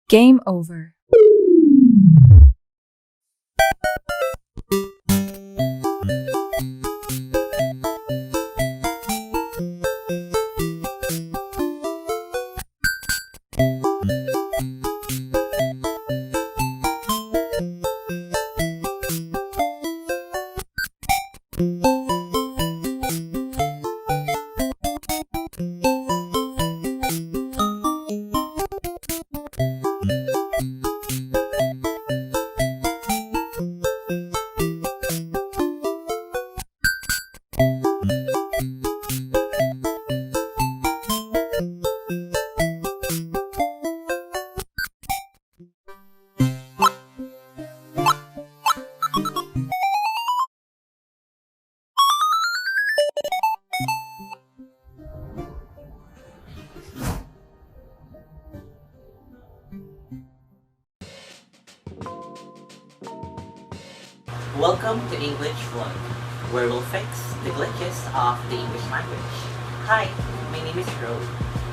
Game over. Welcome to English Vlog, where we'll fix the glitches of the English language. Hi, my name is Row,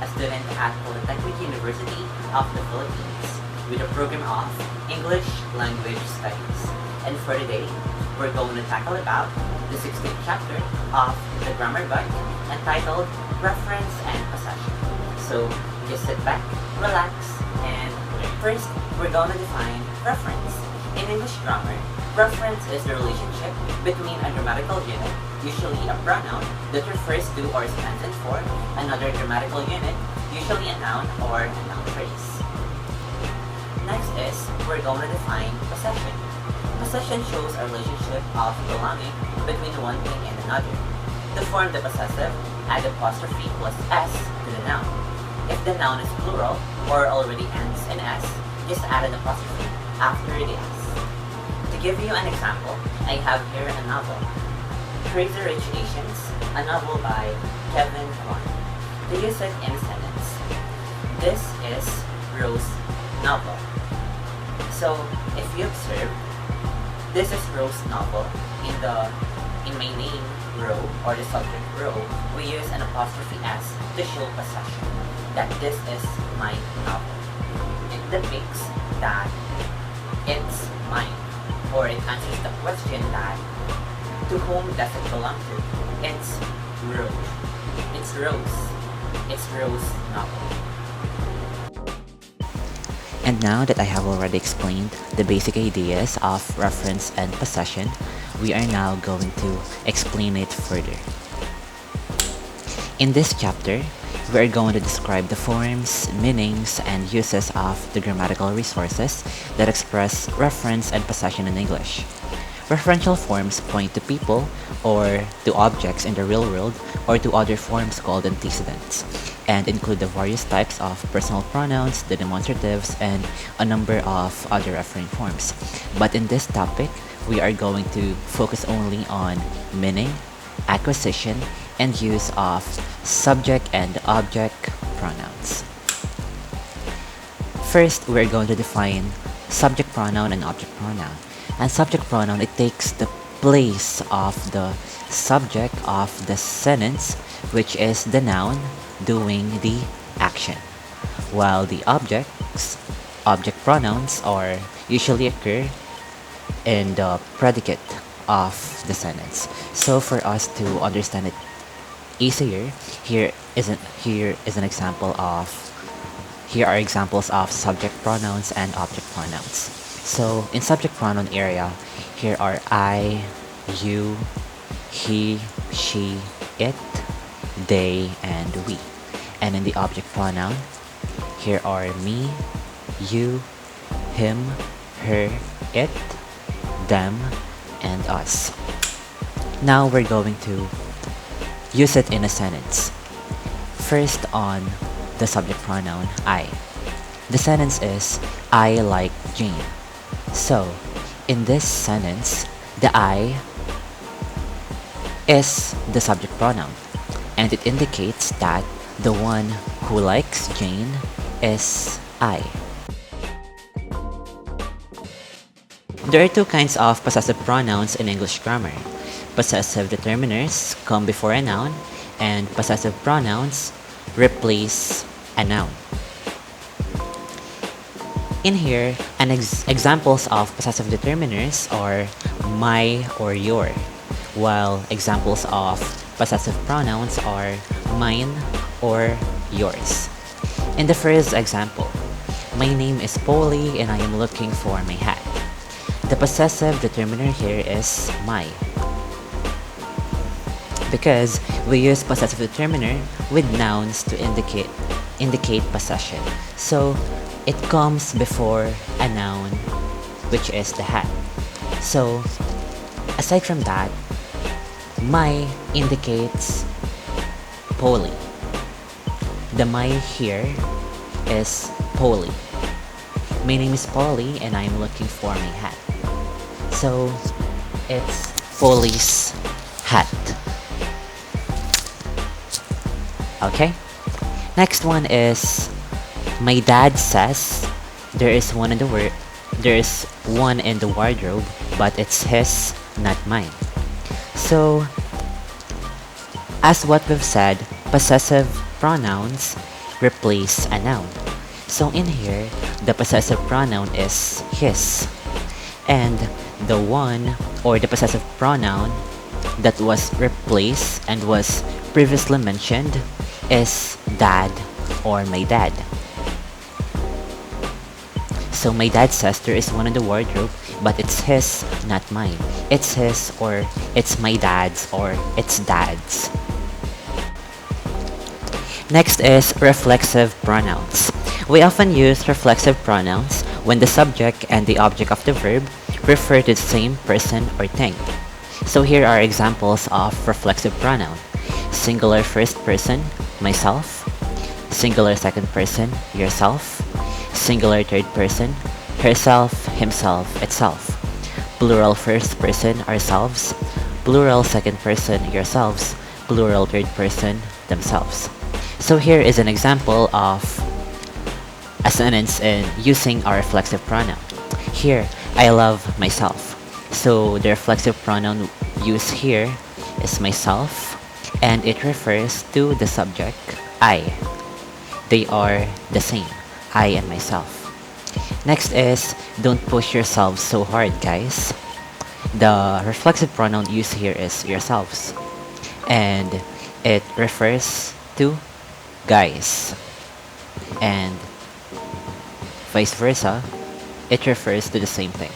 a student at Polytechnic University of the Philippines with a program of English Language Studies. And for today, we're going to tackle about the 16th chapter of the grammar book entitled Reference and Possession. So just sit back, relax, and first we're going to define reference. In English grammar, reference is the relationship between a grammatical unit, usually a pronoun, that refers to or stands in for another grammatical unit, usually a noun or a noun phrase. Next is, we're going to define possession. Possession shows a relationship of belonging between one thing and another. To form the possessive, add apostrophe plus s to the noun. If the noun is plural or already ends in s, just add an apostrophe after the s. To give you an example, I have here a novel, Crazy Rich Asians, a novel by Kevin Kwan. To use it in a sentence, this is Rose novel. So if you observe, this is Rose novel. In my name row or the subject row, we use an apostrophe s to show possession, that this is my novel. It depicts that it's mine, or it answers the question that to whom does it belong to? It's Rose. It's Rose. It's Rose novel. And now that I have already explained the basic ideas of reference and possession, we are now going to explain it further. In this chapter, we are going to describe the forms, meanings, and uses of the grammatical resources that express reference and possession in English. Referential forms point to people or to objects in the real world or to other forms called antecedents, and include the various types of personal pronouns, the demonstratives, and a number of other referring forms. But in this topic, we are going to focus only on meaning, acquisition, and use of subject and object pronouns. First, we're going to define subject pronoun and object pronoun. And subject pronoun, it takes the place of the subject of the sentence, which is the noun doing the action, while the object pronouns are usually occur in the predicate of the sentence. So for us to understand it easier, here are examples of subject pronouns and object pronouns. So in subject pronoun area, here are I, you, he, she, it, they, and we. And in the object pronoun, here are me, you, him, her, it, them, and us. Now we're going to use it in a sentence. First, on the subject pronoun I. The sentence is, I like Jane. So, in this sentence, the I is the subject pronoun, and it indicates that the one who likes Jane is I. There are two kinds of possessive pronouns in English grammar. Possessive determiners come before a noun, and possessive pronouns replace a noun. In here, examples of possessive determiners are my or your, while examples of possessive pronouns are mine or yours. In the first example, my name is Polly and I am looking for my hat. The possessive determiner here is my, because we use possessive determiner with nouns to indicate possession. So it comes before a noun, which is the hat. So aside from that, my indicates Polly. The my here is Polly. My name is Polly and I'm looking for my hat. So it's Polly's hat. Okay? Next one is my dad says there is one in the wardrobe, but it's his, not mine. So as what we've said, possessive pronouns replace a noun. So in here, the possessive pronoun is his, and the one or the possessive pronoun that was replaced and was previously mentioned is dad or my dad. So my dad says there is one in the wardrobe, but it's his, not mine. It's his, or it's my dad's, or it's dad's. Next is reflexive pronouns. We often use reflexive pronouns when the subject and the object of the verb refer to the same person or thing. So here are examples of reflexive pronoun. Singular first person, myself. Singular second person, yourself. Singular third person, herself, himself, itself. Plural first person, ourselves. Plural second person, yourselves. Plural third person, themselves. So here is an example of a sentence in using our reflexive pronoun. Here, I love myself. So the reflexive pronoun used here is myself, and it refers to the subject, I. They are the same, I and myself. Next is, don't push yourselves so hard, guys. The reflexive pronoun used here is yourselves, and it refers to guys, and vice versa, it refers to the same thing.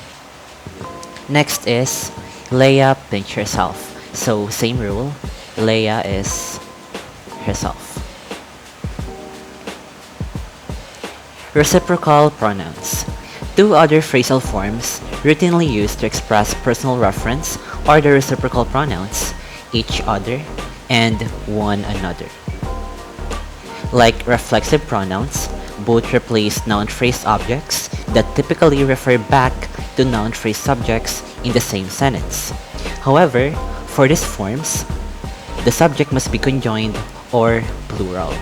Next is Leia pinch herself. So same rule, Leia is herself. Reciprocal pronouns. Two other phrasal forms routinely used to express personal reference are the reciprocal pronouns, each other and one another. Like reflexive pronouns, both replace noun phrase objects that typically refer back to noun phrase subjects in the same sentence. However, for these forms, the subject must be conjoined or plural.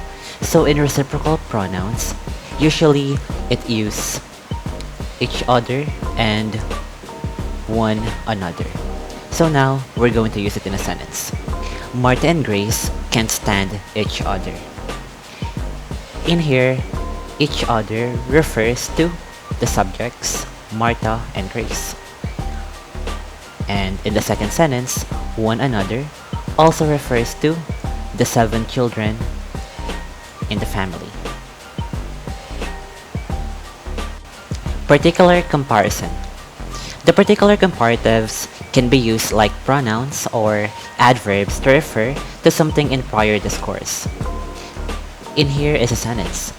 So in reciprocal pronouns, usually it uses each other and one another. So now we're going to use it in a sentence. Martha and Grace can't stand each other. In here, each other refers to the subjects Martha and Grace. And in the second sentence, one another also refers to the 7 children in the family. Particular comparison. The particular comparatives can be used like pronouns or adverbs to refer to something in prior discourse. In here is a sentence.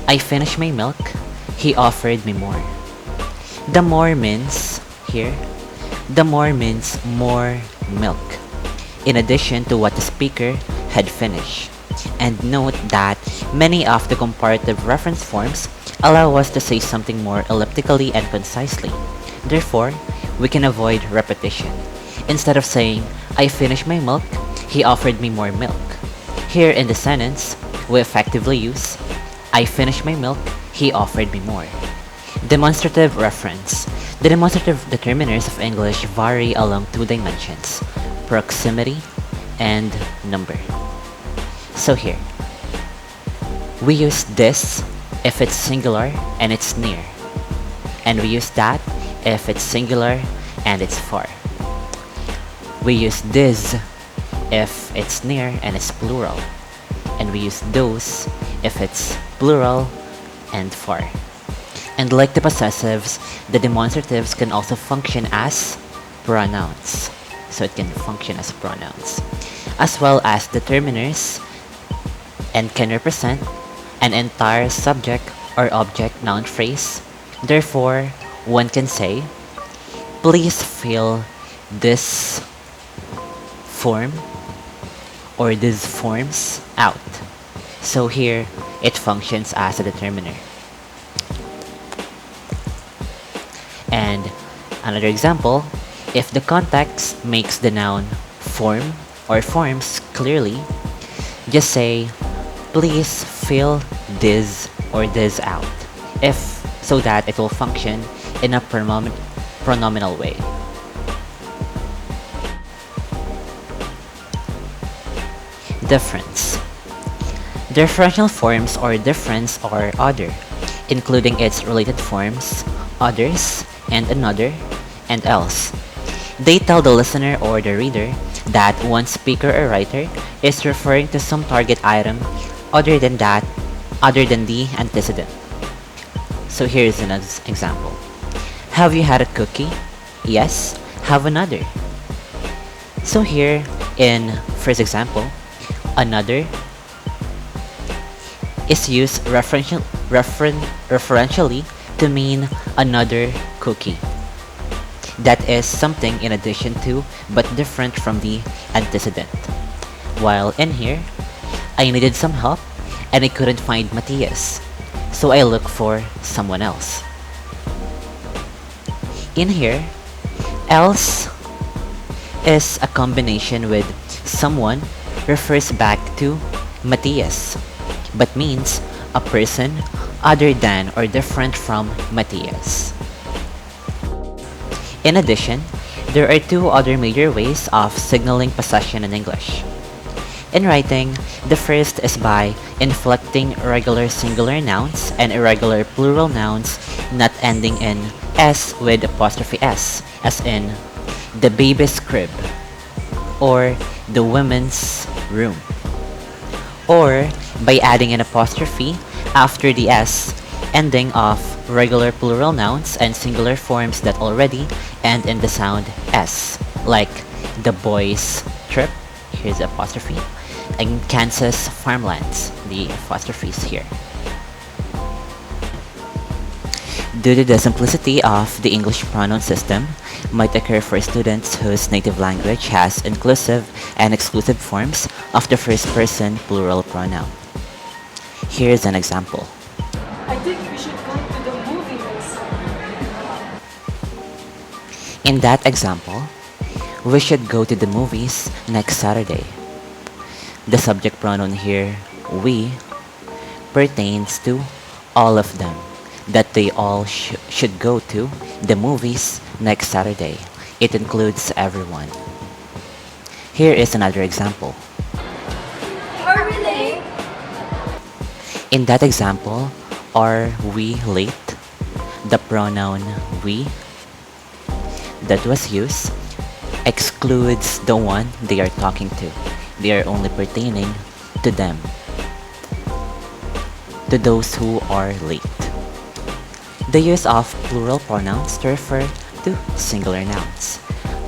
I finished my milk, he offered me more. The more means, here, the more means more milk, in addition to what the speaker had finished. And note that many of the comparative reference forms allow us to say something more elliptically and concisely. Therefore, we can avoid repetition. Instead of saying, I finished my milk, he offered me more milk. Here in the sentence, we effectively use, I finished my milk, he offered me more. Demonstrative reference. The demonstrative determiners of English vary along 2 dimensions, proximity and number. So here, we use this if it's singular and it's near. and we use that if it's singular and it's for. We use this if it's near and it's plural, and we use those if it's plural and for. And like the possessives, the demonstratives can also function as pronouns. So it can function as pronouns, as well as determiners, and can represent an entire subject or object noun phrase. Therefore, one can say, please fill this form or these forms out. So here, it functions as a determiner. And another example, if the context makes the noun form or forms clearly, just say, please fill this or this out, if so that it will function in a pronominal way. Difference. Differential forms or difference or other, including its related forms, others, and another, and else. They tell the listener or the reader that one speaker or writer is referring to some target item other than the antecedent. So here's an example. Have you had a cookie? Yes. Have another. So here, in first example, another is used referentially to mean another cookie. That is something in addition to but different from the antecedent. While in here, I needed some help and I couldn't find Matthias, so I looked for someone else. In here, else is a combination with someone refers back to Matthias, but means a person other than or different from Matthias. In addition, there are two other major ways of signaling possession in English. In writing, the first is by inflecting regular singular nouns and irregular plural nouns not ending in s with apostrophe s, as in the baby's crib or the women's room, or by adding an apostrophe after the s ending of regular plural nouns and singular forms that already end in the sound s, like the boys' trip, here's the apostrophe, and Kansas farmlands, the apostrophes here. Due to the simplicity of the English pronoun system, might occur for students whose native language has inclusive and exclusive forms of the first person plural pronoun. Here's an example. I think we should go to the movie next time. In that example, we should go to the movies next Saturday. The subject pronoun here, we, pertains to all of them, that they all should go to the movies next Saturday. It includes everyone. Here is another example. Are we late? In that example, are we late? The pronoun we that was used excludes the one they are talking to. They are only pertaining to them, to those who are late. The use of plural pronouns to refer to singular nouns.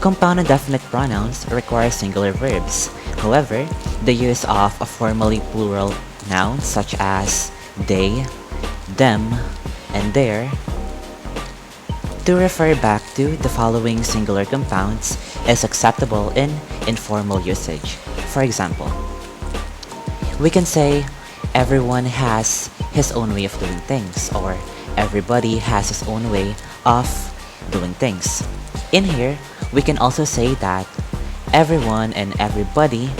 Compound and definite pronouns require singular verbs. However, the use of a formally plural noun such as they, them, and their to refer back to the following singular compounds is acceptable in informal usage. For example, we can say everyone has his own way of doing things, or everybody has his own way of doing things. In here, we can also say that everyone and everybody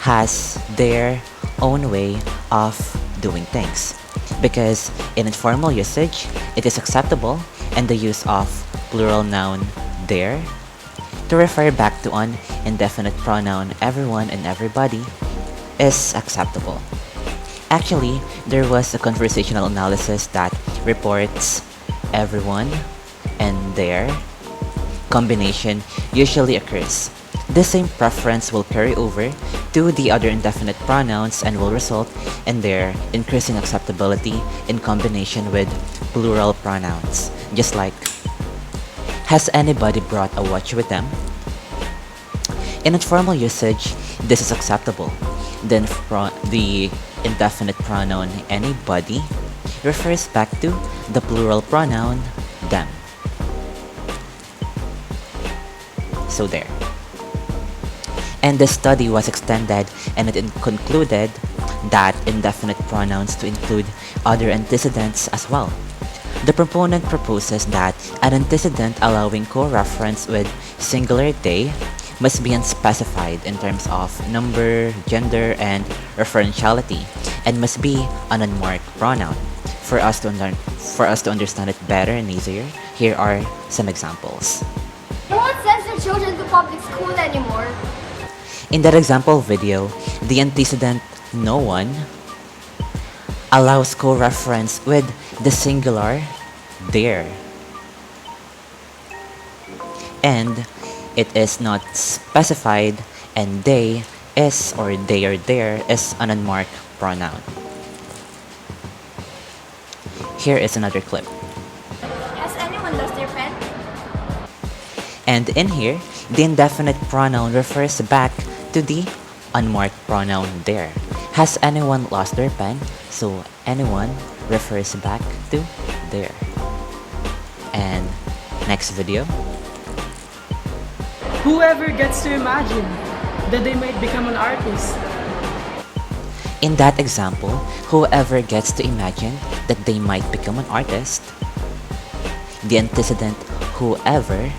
has their own way of doing things, because in informal usage, it is acceptable and the use of plural noun their to refer back to an indefinite pronoun everyone and everybody is acceptable. Actually, there was a conversational analysis that reports everyone and their combination usually occurs. The same preference will carry over to the other indefinite pronouns and will result in their increasing acceptability in combination with plural pronouns. Just like, has anybody brought a watch with them? In informal usage, this is acceptable. Then the indefinite pronoun anybody refers back to the plural pronoun them. So there. And the study was extended and it concluded that indefinite pronouns to include other antecedents as well. The proponent proposes that an antecedent allowing co-reference with singular they must be unspecified in terms of number, gender, and referentiality, and must be an unmarked pronoun. For us to understand it better and easier, here are some examples. No one sends their children to public school anymore. In that example video, the antecedent no one allows co-reference with the singular there. And it is not specified, and they is or they or there is an unmarked pronoun. Here is another clip. Has anyone lost their pen? And in here, the indefinite pronoun refers back to the unmarked pronoun there. Has anyone lost their pen? So anyone refers back to there. And next video. Whoever gets to imagine that they might become an artist. In that example, whoever gets to imagine that they might become an artist, the antecedent whoever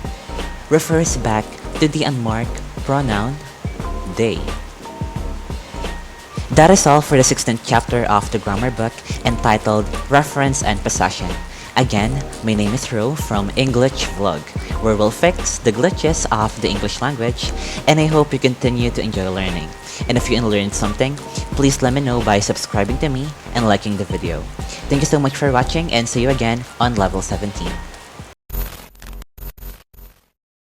refers back to the unmarked pronoun they. That is all for the 16th chapter of the grammar book entitled Reference and Possession. Again, my name is Ro from English Vlog, where we'll fix the glitches of the English language, and I hope you continue to enjoy learning. And if you learned something, please let me know by subscribing to me and liking the video. Thank you so much for watching, and see you again on level 17.